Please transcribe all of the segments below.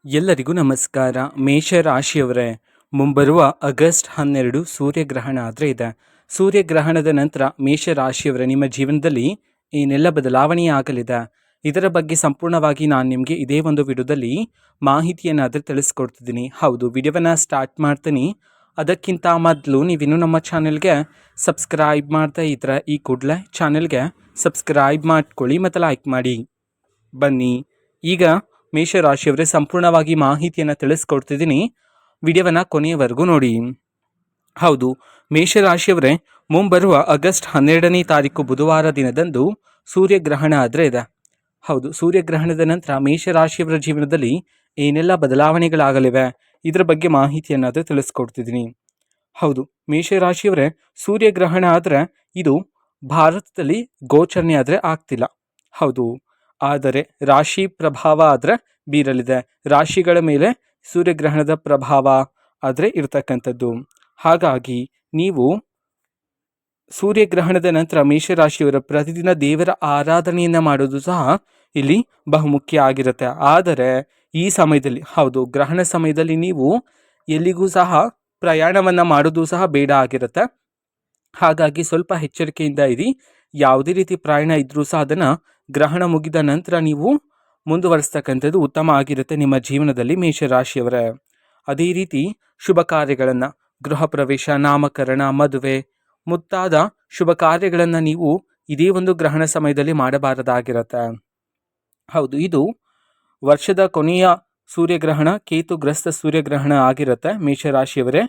ಎಲ್ಲರಿಗೂ ನಮಸ್ಕಾರ. ಮೇಷರಾಶಿಯವರೇ, ಮುಂಬರುವ ಆಗಸ್ಟ್ 12 ಸೂರ್ಯಗ್ರಹಣ ಆದರೆ ಇದೆ. ಸೂರ್ಯಗ್ರಹಣದ ನಂತರ ಮೇಷರಾಶಿಯವರ ನಿಮ್ಮ ಜೀವನದಲ್ಲಿ ಏನೆಲ್ಲ ಬದಲಾವಣೆ ಆಗಲಿದೆ, ಇದರ ಬಗ್ಗೆ ಸಂಪೂರ್ಣವಾಗಿ ನಾನು ನಿಮಗೆ ಇದೇ ಒಂದು ವಿಡಿಯೋದಲ್ಲಿ ಮಾಹಿತಿಯನ್ನಾದರೆ ತಿಳಿಸ್ಕೊಡ್ತಿದ್ದೀನಿ. ಹೌದು, ವಿಡಿಯೋವನ್ನು ಸ್ಟಾರ್ಟ್ ಮಾಡ್ತೀನಿ. ಅದಕ್ಕಿಂತ ಮೊದಲು ನೀವಿನ್ನೂ ನಮ್ಮ ಚಾನೆಲ್ಗೆ ಸಬ್ಸ್ಕ್ರೈಬ್ ಮಾಡ್ತಾ ಇದ್ರೆ ಈ ಕೂಡಲೇ ಚಾನೆಲ್ಗೆ ಸಬ್ಸ್ಕ್ರೈಬ್ ಮಾಡ್ಕೊಳ್ಳಿ ಮತ್ತು ಲೈಕ್ ಮಾಡಿ. ಬನ್ನಿ ಈಗ ಮೇಷರಾಶಿಯವರೇ ಸಂಪೂರ್ಣವಾಗಿ ಮಾಹಿತಿಯನ್ನು ತಿಳಿಸ್ಕೊಡ್ತಿದ್ದೀನಿ. ವಿಡಿಯೋವನ್ನು ಕೊನೆಯವರೆಗೂ ನೋಡಿ. ಹೌದು, ಮೇಷರಾಶಿಯವರೇ, ಮುಂಬರುವ ಆಗಸ್ಟ್ 12ನೇ ತಾರೀಕು ಬುಧವಾರ ದಿನದಂದು ಸೂರ್ಯಗ್ರಹಣ ಆದರೆ ಇದೆ. ಹೌದು, ಸೂರ್ಯಗ್ರಹಣದ ನಂತರ ಮೇಷರಾಶಿಯವರ ಜೀವನದಲ್ಲಿ ಏನೆಲ್ಲ ಬದಲಾವಣೆಗಳಾಗಲಿವೆ ಇದರ ಬಗ್ಗೆ ಮಾಹಿತಿಯನ್ನಾದರೂ ತಿಳಿಸ್ಕೊಡ್ತಿದ್ದೀನಿ. ಹೌದು, ಮೇಷರಾಶಿಯವರೇ, ಸೂರ್ಯಗ್ರಹಣ ಆದರೆ ಇದು ಭಾರತದಲ್ಲಿ ಗೋಚರಣೆ ಆದರೆ ಆಗ್ತಿಲ್ಲ. ಹೌದು, ಆದರೆ ರಾಶಿ ಪ್ರಭಾವ ಆದರೆ ಬೀರಲಿದೆ. ರಾಶಿಗಳ ಮೇಲೆ ಸೂರ್ಯಗ್ರಹಣದ ಪ್ರಭಾವ ಆದರೆ ಇರತಕ್ಕಂಥದ್ದು. ಹಾಗಾಗಿ ನೀವು ಸೂರ್ಯಗ್ರಹಣದ ನಂತರ ಮೇಷರಾಶಿಯವರ ಪ್ರತಿದಿನ ದೇವರ ಆರಾಧನೆಯನ್ನು ಮಾಡೋದು ಸಹ ಇಲ್ಲಿ ಬಹುಮುಖ್ಯ ಆಗಿರುತ್ತೆ. ಆದರೆ ಈ ಸಮಯದಲ್ಲಿ, ಹೌದು, ಗ್ರಹಣ ಸಮಯದಲ್ಲಿ ನೀವು ಎಲ್ಲಿಗೂ ಸಹ ಪ್ರಯಾಣವನ್ನು ಮಾಡೋದು ಸಹ ಬೇಡ ಆಗಿರುತ್ತೆ. ಹಾಗಾಗಿ ಸ್ವಲ್ಪ ಎಚ್ಚರಿಕೆಯಿಂದ ಇರಿ. ಯಾವುದೇ ರೀತಿ ಪ್ರಯಾಣ ಇದ್ರೂ ಸಹ ಅದನ್ನು ಗ್ರಹಣ ಮುಗಿದ ನಂತರ ನೀವು ಮುಂದುವರಿಸ್ತಕ್ಕಂಥದ್ದು ಉತ್ತಮ ಆಗಿರುತ್ತೆ ನಿಮ್ಮ ಜೀವನದಲ್ಲಿ ಮೇಷರಾಶಿಯವರೇ. ಅದೇ ರೀತಿ ಶುಭ ಕಾರ್ಯಗಳನ್ನು, ಗೃಹ ಪ್ರವೇಶ, ನಾಮಕರಣ, ಮದುವೆ ಮುಂತಾದ ಶುಭ ಕಾರ್ಯಗಳನ್ನು ನೀವು ಇದೇ ಒಂದು ಗ್ರಹಣ ಸಮಯದಲ್ಲಿ ಮಾಡಬಾರದಾಗಿರುತ್ತೆ. ಹೌದು, ಇದು ವರ್ಷದ ಕೊನೆಯ ಸೂರ್ಯಗ್ರಹಣ, ಕೇತುಗ್ರಸ್ತ ಸೂರ್ಯಗ್ರಹಣ ಆಗಿರುತ್ತೆ ಮೇಷರಾಶಿಯವರೇ.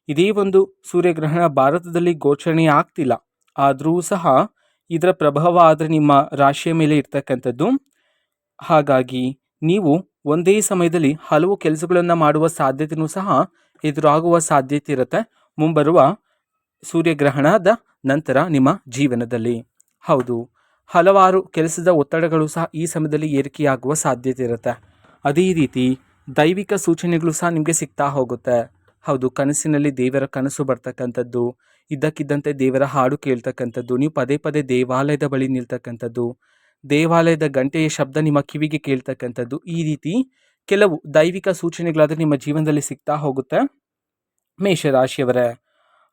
ಇದೇ ಒಂದು ಸೂರ್ಯಗ್ರಹಣ ಭಾರತದಲ್ಲಿ ಗೋಚರಣೆ ಆಗ್ತಿಲ್ಲ, ಆದರೂ ಸಹ ಇದರ ಪ್ರಭಾವ ಆದರೆ ನಿಮ್ಮ ರಾಶಿಯ ಮೇಲೆ ಇರ್ತಕ್ಕಂಥದ್ದು. ಹಾಗಾಗಿ ನೀವು ಒಂದೇ ಸಮಯದಲ್ಲಿ ಹಲವು ಕೆಲಸಗಳನ್ನು ಮಾಡುವ ಸಾಧ್ಯತೆಯೂ ಸಹ ಎದುರಾಗುವ ಸಾಧ್ಯತೆ ಇರುತ್ತೆ ಮುಂಬರುವ ಸೂರ್ಯಗ್ರಹಣದ ನಂತರ ನಿಮ್ಮ ಜೀವನದಲ್ಲಿ. ಹೌದು, ಹಲವಾರು ಕೆಲಸದ ಒತ್ತಡಗಳು ಸಹ ಈ ಸಮಯದಲ್ಲಿ ಏರಿಕೆಯಾಗುವ ಸಾಧ್ಯತೆ ಇರುತ್ತೆ. ಅದೇ ರೀತಿ ದೈವಿಕ ಸೂಚನೆಗಳು ಸಹ ನಿಮಗೆ ಸಿಗ್ತಾ ಹೋಗುತ್ತೆ. ಹೌದು, ಕನಸಿನಲ್ಲಿ ದೇವರ ಕನಸು ಬರ್ತಕ್ಕಂಥದ್ದು, ಇದ್ದಕ್ಕಿದ್ದಂತೆ ದೇವರ ಹಾಡು ಕೇಳ್ತಕ್ಕಂಥದ್ದು, ನೀವು ಪದೇ ಪದೇ ದೇವಾಲಯದ ಬಳಿ ನಿಲ್ತಕ್ಕಂಥದ್ದು, ದೇವಾಲಯದ ಗಂಟೆಯ ಶಬ್ದ ನಿಮ್ಮ ಕಿವಿಗೆ ಕೇಳ್ತಕ್ಕಂಥದ್ದು, ಈ ರೀತಿ ಕೆಲವು ದೈವಿಕ ಸೂಚನೆಗಳಾದರೆ ನಿಮ್ಮ ಜೀವನದಲ್ಲಿ ಸಿಗ್ತಾ ಹೋಗುತ್ತೆ ಮೇಷರಾಶಿಯವರೇ.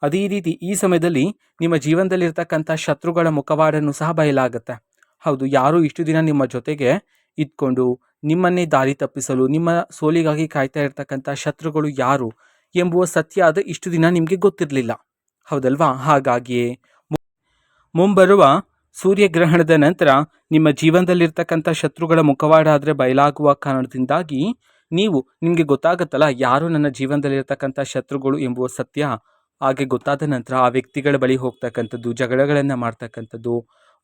ಅದೇ ರೀತಿ ಈ ಸಮಯದಲ್ಲಿ ನಿಮ್ಮ ಜೀವನದಲ್ಲಿರ್ತಕ್ಕಂಥ ಶತ್ರುಗಳ ಮುಖವಾಡನ್ನು ಸಹ ಬಯಲಾಗುತ್ತೆ. ಹೌದು, ಯಾರು ಇಷ್ಟು ದಿನ ನಿಮ್ಮ ಜೊತೆಗೆ ಇದ್ಕೊಂಡು ನಿಮ್ಮನ್ನೇ ದಾರಿ ತಪ್ಪಿಸಲು, ನಿಮ್ಮ ಸೋಲಿಗಾಗಿ ಕಾಯ್ತಾ ಇರ್ತಕ್ಕಂಥ ಶತ್ರುಗಳು ಯಾರು ಎಂಬುವ ಸತ್ಯ ಅದು ಇಷ್ಟು ದಿನ ನಿಮಗೆ ಗೊತ್ತಿರಲಿಲ್ಲ, ಹೌದಲ್ವಾ? ಹಾಗಾಗಿಯೇ ಮುಂಬರುವ ಸೂರ್ಯಗ್ರಹಣದ ನಂತರ ನಿಮ್ಮ ಜೀವನದಲ್ಲಿರ್ತಕ್ಕಂಥ ಶತ್ರುಗಳ ಮುಖವಾಡ ಆದರೆ ಬಯಲಾಗುವ ಕಾರಣದಿಂದಾಗಿ ನಿಮಗೆ ಗೊತ್ತಾಗುತ್ತಲ್ಲ, ಯಾರು ನನ್ನ ಜೀವನದಲ್ಲಿರ್ತಕ್ಕಂಥ ಶತ್ರುಗಳು ಎಂಬುವ ಸತ್ಯ. ಹಾಗೆ ಗೊತ್ತಾದ ನಂತರ ಆ ವ್ಯಕ್ತಿಗಳ ಬಳಿ ಹೋಗ್ತಕ್ಕಂಥದ್ದು, ಜಗಳಗಳನ್ನು ಮಾಡ್ತಕ್ಕಂಥದ್ದು,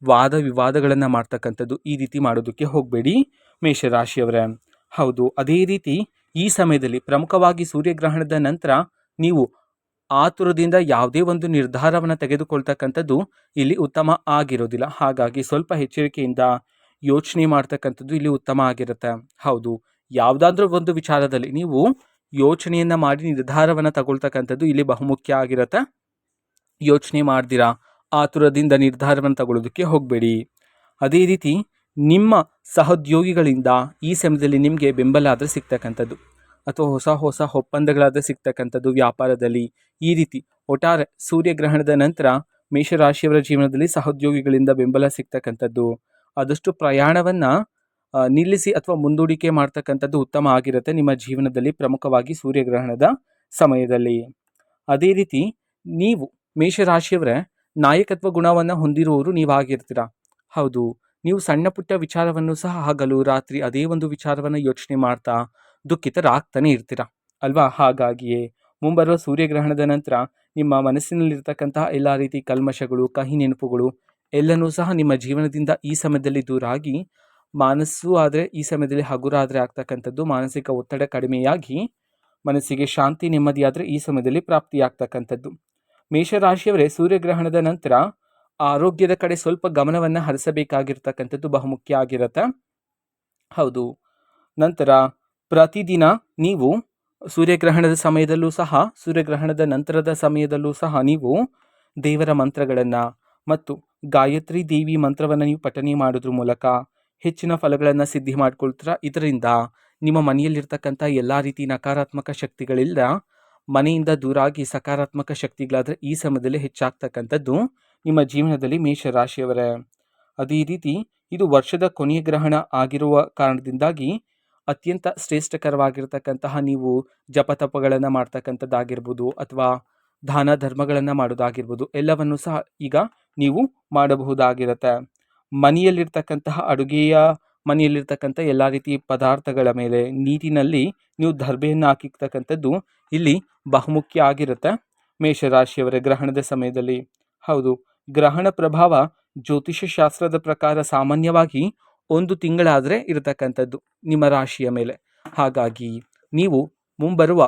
ವಾದ ವಿವಾದಗಳನ್ನು ಮಾಡ್ತಕ್ಕಂಥದ್ದು, ಈ ರೀತಿ ಮಾಡೋದಕ್ಕೆ ಹೋಗಬೇಡಿ ಮೇಷರಾಶಿಯವರೇ. ಹೌದು, ಅದೇ ರೀತಿ ಈ ಸಮಯದಲ್ಲಿ ಪ್ರಮುಖವಾಗಿ ಸೂರ್ಯಗ್ರಹಣದ ನಂತರ ನೀವು ಆತುರದಿಂದ ಯಾವುದೇ ಒಂದು ನಿರ್ಧಾರವನ್ನು ತೆಗೆದುಕೊಳ್ತಕ್ಕಂಥದ್ದು ಇಲ್ಲಿ ಉತ್ತಮ ಆಗಿರೋದಿಲ್ಲ. ಹಾಗಾಗಿ ಸ್ವಲ್ಪ ಎಚ್ಚರಿಕೆಯಿಂದ ಯೋಚನೆ ಮಾಡ್ತಕ್ಕಂಥದ್ದು ಇಲ್ಲಿ ಉತ್ತಮ ಆಗಿರುತ್ತೆ. ಹೌದು, ಯಾವುದಾದ್ರೂ ಒಂದು ವಿಚಾರದಲ್ಲಿ ನೀವು ಯೋಚನೆಯನ್ನು ಮಾಡಿ ನಿರ್ಧಾರವನ್ನು ತಗೊಳ್ತಕ್ಕಂಥದ್ದು ಇಲ್ಲಿ ಬಹುಮುಖ್ಯ ಆಗಿರುತ್ತೆ. ಯೋಚನೆ ಮಾಡ್ದಿರಾ ಆತುರದಿಂದ ನಿರ್ಧಾರವನ್ನು ತಗೊಳ್ಳೋದಕ್ಕೆ ಹೋಗಬೇಡಿ. ಅದೇ ರೀತಿ ನಿಮ್ಮ ಸಹೋದ್ಯೋಗಿಗಳಿಂದ ಈ ಸಮಯದಲ್ಲಿ ನಿಮಗೆ ಬೆಂಬಲ ಆದರೆ ಸಿಗ್ತಕ್ಕಂಥದ್ದು, ಅಥವಾ ಹೊಸ ಒಪ್ಪಂದಗಳಾದರೆ ಸಿಗ್ತಕ್ಕಂಥದ್ದು ವ್ಯಾಪಾರದಲ್ಲಿ. ಈ ರೀತಿ ಒಟ್ಟಾರೆ ಸೂರ್ಯಗ್ರಹಣದ ನಂತರ ಮೇಷರಾಶಿಯವರ ಜೀವನದಲ್ಲಿ ಸಹೋದ್ಯೋಗಿಗಳಿಂದ ಬೆಂಬಲ ಸಿಗ್ತಕ್ಕಂಥದ್ದು, ಆದಷ್ಟು ಪ್ರಯಾಣವನ್ನು ನಿಲ್ಲಿಸಿ ಅಥವಾ ಮುಂದೂಡಿಕೆ ಮಾಡ್ತಕ್ಕಂಥದ್ದು ಉತ್ತಮ ಆಗಿರುತ್ತೆ ನಿಮ್ಮ ಜೀವನದಲ್ಲಿ, ಪ್ರಮುಖವಾಗಿ ಸೂರ್ಯಗ್ರಹಣದ ಸಮಯದಲ್ಲಿ. ಅದೇ ರೀತಿ ನೀವು ಮೇಷರಾಶಿಯವರೇ ನಾಯಕತ್ವ ಗುಣವನ್ನು ಹೊಂದಿರುವವರು ನೀವಾಗಿರ್ತೀರ. ಹೌದು, ನೀವು ಸಣ್ಣ ಪುಟ್ಟ ವಿಚಾರವನ್ನು ಸಹ ಹಗಲು ರಾತ್ರಿ ಅದೇ ಒಂದು ವಿಚಾರವನ್ನು ಯೋಚನೆ ಮಾಡ್ತಾ ದುಃಖಿತರಾಗ್ತಾನೆ ಇರ್ತೀರ ಅಲ್ವಾ? ಹಾಗಾಗಿಯೇ ಮುಂಬರುವ ಸೂರ್ಯಗ್ರಹಣದ ನಂತರ ನಿಮ್ಮ ಮನಸ್ಸಿನಲ್ಲಿರ್ತಕ್ಕಂತಹ ಎಲ್ಲ ರೀತಿ ಕಲ್ಮಶಗಳು, ಕಹಿ ನೆನಪುಗಳು ಎಲ್ಲನೂ ಸಹ ನಿಮ್ಮ ಜೀವನದಿಂದ ಈ ಸಮಯದಲ್ಲಿ ದೂರ ಆಗಿ, ಮನಸ್ಸು ಆದರೆ ಈ ಸಮಯದಲ್ಲಿ ಹಗುರ ಆದರೆ ಆಗ್ತಕ್ಕಂಥದ್ದು, ಮಾನಸಿಕ ಒತ್ತಡ ಕಡಿಮೆಯಾಗಿ ಮನಸ್ಸಿಗೆ ಶಾಂತಿ ನೆಮ್ಮದಿಯಾದರೆ ಈ ಸಮಯದಲ್ಲಿ ಪ್ರಾಪ್ತಿಯಾಗ್ತಕ್ಕಂಥದ್ದು. ಮೇಷರಾಶಿಯವರೇ, ಸೂರ್ಯಗ್ರಹಣದ ನಂತರ ಆರೋಗ್ಯದ ಕಡೆ ಸ್ವಲ್ಪ ಗಮನವನ್ನು ಹರಿಸಬೇಕಾಗಿರ್ತಕ್ಕಂಥದ್ದು ಬಹುಮುಖ್ಯ ಆಗಿರುತ್ತೆ. ಹೌದು, ನಂತರ ಪ್ರತಿದಿನ ನೀವು ಸೂರ್ಯಗ್ರಹಣದ ಸಮಯದಲ್ಲೂ ಸಹ, ಸೂರ್ಯಗ್ರಹಣದ ನಂತರದ ಸಮಯದಲ್ಲೂ ಸಹ ನೀವು ದೇವರ ಮಂತ್ರಗಳನ್ನು ಮತ್ತು ಗಾಯತ್ರಿ ದೇವಿ ಮಂತ್ರವನ್ನು ನೀವು ಪಠನೆ ಮಾಡೋದ್ರ ಮೂಲಕ, ಹೆಚ್ಚಿನ ಫಲಗಳನ್ನು ಸಿದ್ಧಿ ಮಾಡ್ಕೊಳ್ತೀರಾ. ಇದರಿಂದ ನಿಮ್ಮ ಮನೆಯಲ್ಲಿರ್ತಕ್ಕಂಥ ಎಲ್ಲ ರೀತಿ ನಕಾರಾತ್ಮಕ ಶಕ್ತಿಗಳಿಂದ ಮನೆಯಿಂದ ದೂರಾಗಿ ಸಕಾರಾತ್ಮಕ ಶಕ್ತಿಗಳಾದರೆ ಈ ಸಮಯದಲ್ಲಿ ಹೆಚ್ಚಾಗ್ತಕ್ಕಂಥದ್ದು ನಿಮ್ಮ ಜೀವನದಲ್ಲಿ ಮೇಷರಾಶಿಯವರೇ. ಅದೇ ರೀತಿ ಇದು ವರ್ಷದ ಕೊನೆಯ ಗ್ರಹಣ ಆಗಿರುವ ಕಾರಣದಿಂದಾಗಿ ಅತ್ಯಂತ ಶ್ರೇಷ್ಠಕರವಾಗಿರ್ತಕ್ಕಂತಹ ನೀವು ಜಪತಪಗಳನ್ನು ಮಾಡ್ತಕ್ಕಂಥದ್ದಾಗಿರ್ಬೋದು ಅಥವಾ ದಾನ ಧರ್ಮಗಳನ್ನು ಮಾಡೋದಾಗಿರ್ಬೋದು, ಎಲ್ಲವನ್ನು ಸಹ ಈಗ ನೀವು ಮಾಡಬಹುದಾಗಿರುತ್ತೆ. ಮನೆಯಲ್ಲಿರ್ತಕ್ಕಂತಹ ಮನೆಯಲ್ಲಿರ್ತಕ್ಕಂಥ ಎಲ್ಲ ರೀತಿ ಪದಾರ್ಥಗಳ ಮೇಲೆ ನೀರಿನಲ್ಲಿ ನೀವು ದರ್ಬೆಯನ್ನು ಹಾಕಿರ್ತಕ್ಕಂಥದ್ದು ಇಲ್ಲಿ ಬಹುಮುಖ್ಯ ಆಗಿರುತ್ತೆ ಮೇಷರಾಶಿಯವರ ಗ್ರಹಣದ ಸಮಯದಲ್ಲಿ. ಹೌದು, ಗ್ರಹಣ ಪ್ರಭಾವ ಜ್ಯೋತಿಷ್ಯ ಶಾಸ್ತ್ರದ ಪ್ರಕಾರ ಸಾಮಾನ್ಯವಾಗಿ 1 ತಿಂಗಳಾದರೆ ಇರತಕ್ಕಂಥದ್ದು ನಿಮ್ಮ ರಾಶಿಯ ಮೇಲೆ. ಹಾಗಾಗಿ ನೀವು ಮುಂಬರುವ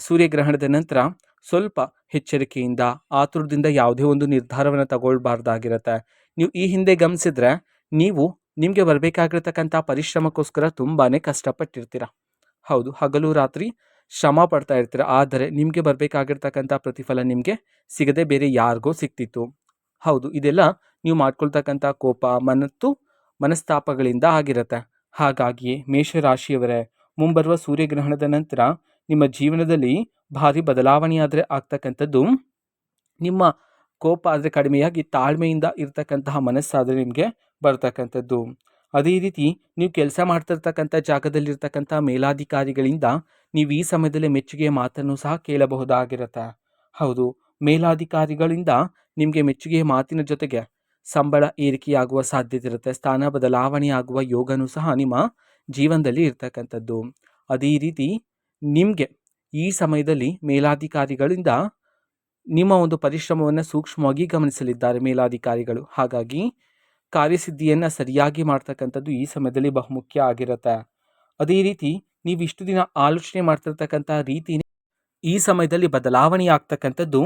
ಸೂರ್ಯಗ್ರಹಣದ ನಂತರ ಸ್ವಲ್ಪ ಎಚ್ಚರಿಕೆಯಿಂದ ಆತುರದಿಂದ ಯಾವುದೇ ಒಂದು ನಿರ್ಧಾರವನ್ನು ತಗೊಳ್ಬಾರ್ದಾಗಿರುತ್ತೆ. ನೀವು ಈ ಹಿಂದೆ ಗಮನಿಸಿದ್ರೆ ನೀವು ನಿಮಗೆ ಬರಬೇಕಾಗಿರ್ತಕ್ಕಂಥ ಪರಿಶ್ರಮಕ್ಕೋಸ್ಕರ ತುಂಬಾ ಕಷ್ಟಪಟ್ಟಿರ್ತೀರ. ಹೌದು, ಹಗಲು ರಾತ್ರಿ ಶ್ರಮ ಪಡ್ತಾ ಇರ್ತೀರ. ಆದರೆ ನಿಮಗೆ ಬರಬೇಕಾಗಿರ್ತಕ್ಕಂಥ ಪ್ರತಿಫಲ ನಿಮಗೆ ಸಿಗದೆ ಬೇರೆ ಯಾರಿಗೋ ಸಿಗ್ತಿತ್ತು. ಹೌದು, ಇದೆಲ್ಲ ನೀವು ಮಾಡ್ಕೊಳ್ತಕ್ಕಂಥ ಕೋಪ ಮತ್ತು ಮನಸ್ತಾಪಗಳಿಂದ ಆಗಿರುತ್ತೆ. ಹಾಗಾಗಿ ಮೇಷರಾಶಿಯವರೇ, ಮುಂಬರುವ ಸೂರ್ಯಗ್ರಹಣದ ನಂತರ ನಿಮ್ಮ ಜೀವನದಲ್ಲಿ ಭಾರಿ ಬದಲಾವಣೆಯಾದರೆ ಆಗ್ತಕ್ಕಂಥದ್ದು ನಿಮ್ಮ ಕೋಪ ಆದರೆ ಕಡಿಮೆಯಾಗಿ ತಾಳ್ಮೆಯಿಂದ ಇರ್ತಕ್ಕಂತಹ ಮನಸ್ಸಾದರೆ ನಿಮಗೆ ಬರ್ತಕ್ಕಂಥದ್ದು. ಅದೇ ರೀತಿ ನೀವು ಕೆಲಸ ಮಾಡ್ತಿರ್ತಕ್ಕಂಥ ಜಾಗದಲ್ಲಿರ್ತಕ್ಕಂಥ ಮೇಲಾಧಿಕಾರಿಗಳಿಂದ ನೀವು ಈ ಸಮಯದಲ್ಲಿ ಮೆಚ್ಚುಗೆಯ ಮಾತನ್ನು ಸಹ ಕೇಳಬಹುದಾಗಿರುತ್ತೆ. ಹೌದು, ಮೇಲಾಧಿಕಾರಿಗಳಿಂದ ನಿಮಗೆ ಮೆಚ್ಚುಗೆಯ ಮಾತಿನ ಜೊತೆಗೆ ಸಂಬಳ ಏರಿಕೆಯಾಗುವ ಸಾಧ್ಯತೆ ಇರುತ್ತೆ. ಸ್ಥಾನ ಬದಲಾವಣೆ ಆಗುವ ಯೋಗನೂ ಸಹ ನಿಮ್ಮ ಜೀವನದಲ್ಲಿ ಇರ್ತಕ್ಕಂಥದ್ದು. ಅದೇ ರೀತಿ ನಿಮಗೆ ಈ ಸಮಯದಲ್ಲಿ ಮೇಲಾಧಿಕಾರಿಗಳಿಂದ ನಿಮ್ಮ ಒಂದು ಪರಿಶ್ರಮವನ್ನು ಸೂಕ್ಷ್ಮವಾಗಿ ಗಮನಿಸಲಿದ್ದಾರೆ ಮೇಲಾಧಿಕಾರಿಗಳು. ಹಾಗಾಗಿ ಕಾರ್ಯಸಿದ್ಧಿಯನ್ನು ಸರಿಯಾಗಿ ಮಾಡ್ತಕ್ಕಂಥದ್ದು ಈ ಸಮಯದಲ್ಲಿ ಬಹುಮುಖ್ಯ ಆಗಿರುತ್ತೆ. ಅದೇ ರೀತಿ ನೀವು ಇಷ್ಟು ದಿನ ಆಲೋಚನೆ ಮಾಡ್ತಿರ್ತಕ್ಕಂಥ ರೀತಿ ಈ ಸಮಯದಲ್ಲಿ ಬದಲಾವಣೆ ಆಗ್ತಕ್ಕಂಥದ್ದು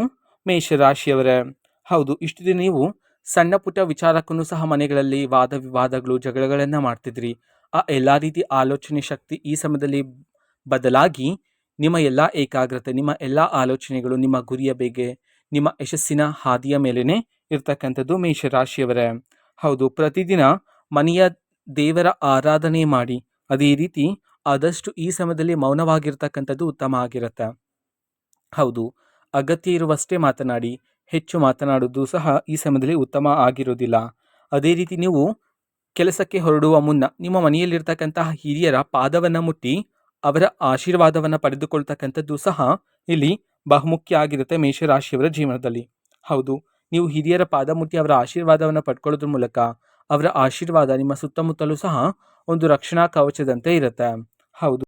ಮೇಷರಾಶಿಯವರೇ. ಹೌದು, ಇಷ್ಟು ದಿನ ನೀವು ಸಣ್ಣ ಪುಟ್ಟ ವಿಚಾರಕ್ಕೂ ಸಹ ಮನೆಗಳಲ್ಲಿ ವಾದ ವಿವಾದಗಳು ಜಗಳಗಳನ್ನು ಮಾಡ್ತಿದ್ರಿ. ಆ ಎಲ್ಲ ರೀತಿ ಆಲೋಚನೆ ಶಕ್ತಿ ಈ ಸಮಯದಲ್ಲಿ ಬದಲಾಗಿ ನಿಮ್ಮ ಎಲ್ಲ ಏಕಾಗ್ರತೆ, ನಿಮ್ಮ ಎಲ್ಲ ಆಲೋಚನೆಗಳು ನಿಮ್ಮ ಗುರಿಯ ಬೇಗೆ, ನಿಮ್ಮ ಯಶಸ್ಸಿನ ಹಾದಿಯ ಮೇಲೇ ಇರ್ತಕ್ಕಂಥದ್ದು ಮೇಷರಾಶಿಯವರೇ. ಹೌದು, ಪ್ರತಿದಿನ ಮನೆಯ ದೇವರ ಆರಾಧನೆ ಮಾಡಿ. ಅದೇ ರೀತಿ ಆದಷ್ಟು ಈ ಸಮಯದಲ್ಲಿ ಮೌನವಾಗಿರ್ತಕ್ಕಂಥದ್ದು ಉತ್ತಮ ಆಗಿರುತ್ತೆ. ಹೌದು, ಅಗತ್ಯ ಇರುವಷ್ಟೇ ಮಾತನಾಡಿ, ಹೆಚ್ಚು ಮಾತನಾಡೋದು ಸಹ ಈ ಸಮಯದಲ್ಲಿ ಉತ್ತಮ ಆಗಿರೋದಿಲ್ಲ. ಅದೇ ರೀತಿ ನೀವು ಕೆಲಸಕ್ಕೆ ಹೊರಡುವ ಮುನ್ನ ನಿಮ್ಮ ಮನೆಯಲ್ಲಿರ್ತಕ್ಕಂತಹ ಹಿರಿಯರ ಪಾದವನ್ನು ಮುಟ್ಟಿ ಅವರ ಆಶೀರ್ವಾದವನ್ನು ಪಡೆದುಕೊಳ್ತಕ್ಕಂಥದ್ದು ಸಹ ಇಲ್ಲಿ ಬಹುಮುಖ್ಯ ಆಗಿರುತ್ತೆ ಮೇಷರಾಶಿಯವರ ಜೀವನದಲ್ಲಿ. ಹೌದು, ನೀವು ಹಿರಿಯರ ಪಾದ ಮುಟ್ಟಿ ಅವರ ಆಶೀರ್ವಾದವನ್ನು ಪಡ್ಕೊಳ್ಳೋದ್ರ ಮೂಲಕ ಅವರ ಆಶೀರ್ವಾದ ನಿಮ್ಮ ಸುತ್ತಮುತ್ತಲೂ ಸಹ ಒಂದು ರಕ್ಷಣಾ ಕವಚದಂತೆ ಇರುತ್ತೆ. ಹೌದು,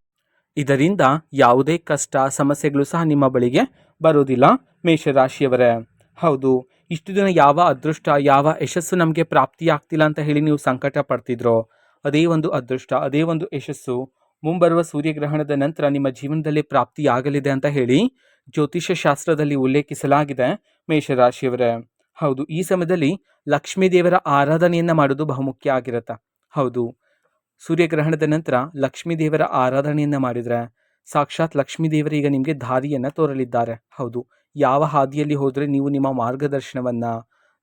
ಇದರಿಂದ ಯಾವುದೇ ಕಷ್ಟ ಸಮಸ್ಯೆಗಳು ಸಹ ನಿಮ್ಮ ಬಳಿಗೆ ಬರೋದಿಲ್ಲ ಮೇಷರಾಶಿಯವರೇ. ಹೌದು, ಇಷ್ಟು ದಿನ ಯಾವ ಅದೃಷ್ಟ ಯಾವ ಯಶಸ್ಸು ನಮಗೆ ಪ್ರಾಪ್ತಿಯಾಗ್ತಿಲ್ಲ ಅಂತ ಹೇಳಿ ನೀವು ಸಂಕಟ ಪಡ್ತಿದ್ರೋ, ಅದೇ ಒಂದು ಅದೃಷ್ಟ ಅದೇ ಒಂದು ಯಶಸ್ಸು ಮುಂಬರುವ ಸೂರ್ಯಗ್ರಹಣದ ನಂತರ ನಿಮ್ಮ ಜೀವನದಲ್ಲಿ ಪ್ರಾಪ್ತಿಯಾಗಲಿದೆ ಅಂತ ಹೇಳಿ ಜ್ಯೋತಿಷ್ಯ ಶಾಸ್ತ್ರದಲ್ಲಿ ಉಲ್ಲೇಖಿಸಲಾಗಿದೆ ಮೇಷರಾಶಿಯವರೇ. ಹೌದು, ಈ ಸಮಯದಲ್ಲಿ ಲಕ್ಷ್ಮೀ ದೇವರ ಆರಾಧನೆಯನ್ನು ಮಾಡೋದು ಬಹುಮುಖ್ಯ ಆಗಿರುತ್ತೆ. ಹೌದು, ಸೂರ್ಯಗ್ರಹಣದ ನಂತರ ಲಕ್ಷ್ಮೀ ದೇವರ ಆರಾಧನೆಯನ್ನು ಮಾಡಿದರೆ ಸಾಕ್ಷಾತ್ ಲಕ್ಷ್ಮೀ ದೇವರು ಈಗ ನಿಮಗೆ ದಾರಿಯನ್ನು ತೋರಲಿದ್ದಾರೆ. ಹೌದು, ಯಾವ ಹಾದಿಯಲ್ಲಿ ಹೋದರೆ ನೀವು ನಿಮ್ಮ ಮಾರ್ಗದರ್ಶನವನ್ನು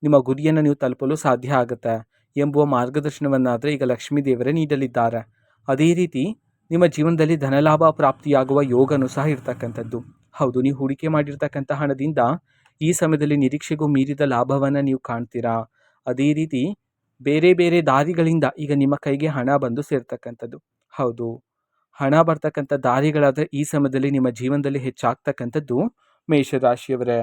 ನಿಮ್ಮ ಗುರಿಯನ್ನು ನೀವು ತಲುಪಲು ಸಾಧ್ಯ ಆಗುತ್ತೆ ಎಂಬುವ ಮಾರ್ಗದರ್ಶನವನ್ನಾದರೆ ಈಗ ಲಕ್ಷ್ಮೀ ದೇವರೇ ನೀಡಲಿದ್ದಾರೆ. ಅದೇ ರೀತಿ ನಿಮ್ಮ ಜೀವನದಲ್ಲಿ ಧನಲಾಭ ಪ್ರಾಪ್ತಿಯಾಗುವ ಯೋಗನೂ ಸಹ ಇರ್ತಕ್ಕಂಥದ್ದು. ಹೌದು, ನೀವು ಹೂಡಿಕೆ ಮಾಡಿರ್ತಕ್ಕಂಥ ಹಣದಿಂದ ಈ ಸಮಯದಲ್ಲಿ ನಿರೀಕ್ಷೆಗೂ ಮೀರಿದ ಲಾಭವನ್ನು ನೀವು ಕಾಣ್ತೀರಾ. ಅದೇ ರೀತಿ ಬೇರೆ ಬೇರೆ ದಾರಿಗಳಿಂದ ಈಗ ನಿಮ್ಮ ಕೈಗೆ ಹಣ ಬಂದು ಸೇರ್ತಕ್ಕಂಥದ್ದು. ಹೌದು, ಹಣ ಬರ್ತಕ್ಕಂಥ ದಾರಿಗಳಾದರೆ ಈ ಸಮಯದಲ್ಲಿ ನಿಮ್ಮ ಜೀವನದಲ್ಲಿ ಹೆಚ್ಚಾಗ್ತಕ್ಕಂಥದ್ದು ಮೇಷರಾಶಿಯವರೇ.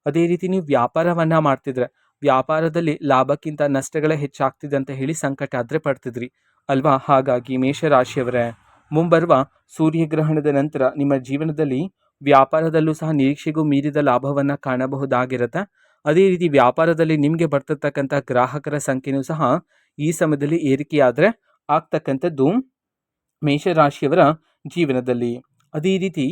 ಅದೇ ರೀತಿ ನೀವು ವ್ಯಾಪಾರವನ್ನು ಮಾಡ್ತಿದ್ರೆ ವ್ಯಾಪಾರದಲ್ಲಿ ಲಾಭಕ್ಕಿಂತ ನಷ್ಟಗಳೇ ಹೆಚ್ಚಾಗ್ತಿದೆ ಅಂತ ಹೇಳಿ ಸಂಕಟ ಆದರೆ ಪಡ್ತಿದ್ರಿ ಅಲ್ವಾ. ಹಾಗಾಗಿ ಮೇಷರಾಶಿಯವರೇ, ಮುಂಬರುವ ಸೂರ್ಯಗ್ರಹಣದ ನಂತರ ನಿಮ್ಮ ಜೀವನದಲ್ಲಿ ವ್ಯಾಪಾರದಲ್ಲೂ ಸಹ ನಿರೀಕ್ಷೆಗೂ ಮೀರಿದ ಲಾಭವನ್ನು ಕಾಣಬಹುದಾಗಿರುತ್ತೆ. ಅದೇ ರೀತಿ ವ್ಯಾಪಾರದಲ್ಲಿ ನಿಮಗೆ ಬರ್ತಿರ್ತಕ್ಕಂಥ ಗ್ರಾಹಕರ ಸಂಖ್ಯೆಯೂ ಸಹ ಈ ಸಮಯದಲ್ಲಿ ಏರಿಕೆಯಾದರೆ ಆಗ್ತಕ್ಕಂಥದ್ದು ಮೇಷರಾಶಿಯವರ ಜೀವನದಲ್ಲಿ. ಅದೇ ರೀತಿ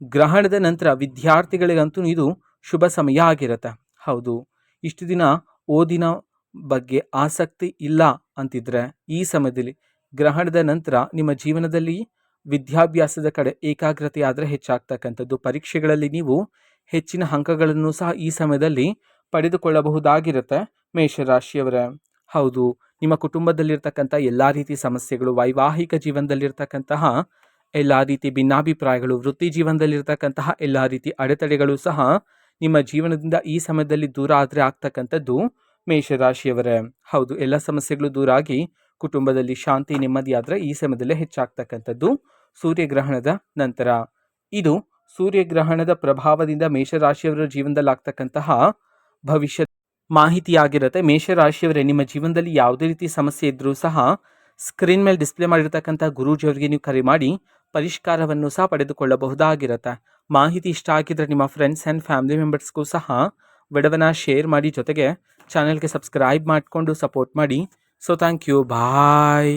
ಗ್ರಹಣದ ನಂತರ ವಿದ್ಯಾರ್ಥಿಗಳಿಗಂತೂ ಇದು ಶುಭ ಸಮಯ ಆಗಿರುತ್ತೆ. ಹೌದು, ಇಷ್ಟು ದಿನ ಓದಿನ ಬಗ್ಗೆ ಆಸಕ್ತಿ ಇಲ್ಲ ಅಂತಿದ್ರೆ ಈ ಸಮಯದಲ್ಲಿ ಗ್ರಹಣದ ನಂತರ ನಿಮ್ಮ ಜೀವನದಲ್ಲಿ ವಿದ್ಯಾಭ್ಯಾಸದ ಕಡೆ ಏಕಾಗ್ರತೆ ಆದರೆ ಹೆಚ್ಚಾಗ್ತಕ್ಕಂಥದ್ದು. ಪರೀಕ್ಷೆಗಳಲ್ಲಿ ನೀವು ಹೆಚ್ಚಿನ ಅಂಕಗಳನ್ನು ಸಹ ಈ ಸಮಯದಲ್ಲಿ ಪಡೆದುಕೊಳ್ಳಬಹುದಾಗಿರುತ್ತೆ ಮೇಷರಾಶಿಯವರೇ. ಹೌದು, ನಿಮ್ಮ ಕುಟುಂಬದಲ್ಲಿರ್ತಕ್ಕಂಥ ಎಲ್ಲ ರೀತಿ ಸಮಸ್ಯೆಗಳು, ವೈವಾಹಿಕ ಜೀವನದಲ್ಲಿರ್ತಕ್ಕಂತಹ ಎಲ್ಲ ರೀತಿ ಭಿನ್ನಾಭಿಪ್ರಾಯಗಳು, ವೃತ್ತಿ ಜೀವನದಲ್ಲಿರ್ತಕ್ಕಂತಹ ಎಲ್ಲ ರೀತಿ ಅಡೆತಡೆಗಳು ಸಹ ನಿಮ್ಮ ಜೀವನದಿಂದ ಈ ಸಮಯದಲ್ಲಿ ದೂರ ಆದರೆ ಆಗ್ತಕ್ಕಂಥದ್ದು ಮೇಷರಾಶಿಯವರೇ. ಹೌದು, ಎಲ್ಲ ಸಮಸ್ಯೆಗಳು ದೂರ ಆಗಿ ಕುಟುಂಬದಲ್ಲಿ ಶಾಂತಿ ನೆಮ್ಮದಿ ಆದರೆ ಈ ಸಮಯದಲ್ಲೇ ಹೆಚ್ಚಾಗ್ತಕ್ಕಂಥದ್ದು ಸೂರ್ಯಗ್ರಹಣದ ನಂತರ. ಇದು ಸೂರ್ಯಗ್ರಹಣದ ಪ್ರಭಾವದಿಂದ ಮೇಷರಾಶಿಯವರ ಜೀವನದಲ್ಲಿ ಆಗ್ತಕ್ಕಂತಹ ಭವಿಷ್ಯ ಮಾಹಿತಿಯಾಗಿರುತ್ತೆ. ಮೇಷರಾಶಿಯವರೇ, ನಿಮ್ಮ ಜೀವನದಲ್ಲಿ ಯಾವುದೇ ರೀತಿ ಸಮಸ್ಯೆ ಇದ್ದರೂ ಸಹ ಸ್ಕ್ರೀನ್ ಮೇಲೆ ಡಿಸ್ಪ್ಲೇ ಮಾಡಿರ್ತಕ್ಕಂಥ ಗುರೂಜಿಯವರಿಗೆ ನೀವು ಕರೆ ಮಾಡಿ ಪರಿಷ್ಕಾರವನ್ನು ಸಹ ಪಡೆದುಕೊಳ್ಳಬಹುದಾಗಿರುತ್ತೆ. ಮಾಹಿತಿ ಇಷ್ಟ ಆಗಿದ್ರೆ ನಿಮ್ಮ ಫ್ರೆಂಡ್ಸ್ ಆ್ಯಂಡ್ ಫ್ಯಾಮಿಲಿ ಮೆಂಬರ್ಸ್ಗೂ ಸಹ ವಿಡಿಯೋವನ್ನು ಶೇರ್ ಮಾಡಿ, ಜೊತೆಗೆ ಚಾನಲ್ಗೆ ಸಬ್ಸ್ಕ್ರೈಬ್ ಮಾಡಿಕೊಂಡು ಸಪೋರ್ಟ್ ಮಾಡಿ. So thank you, bye.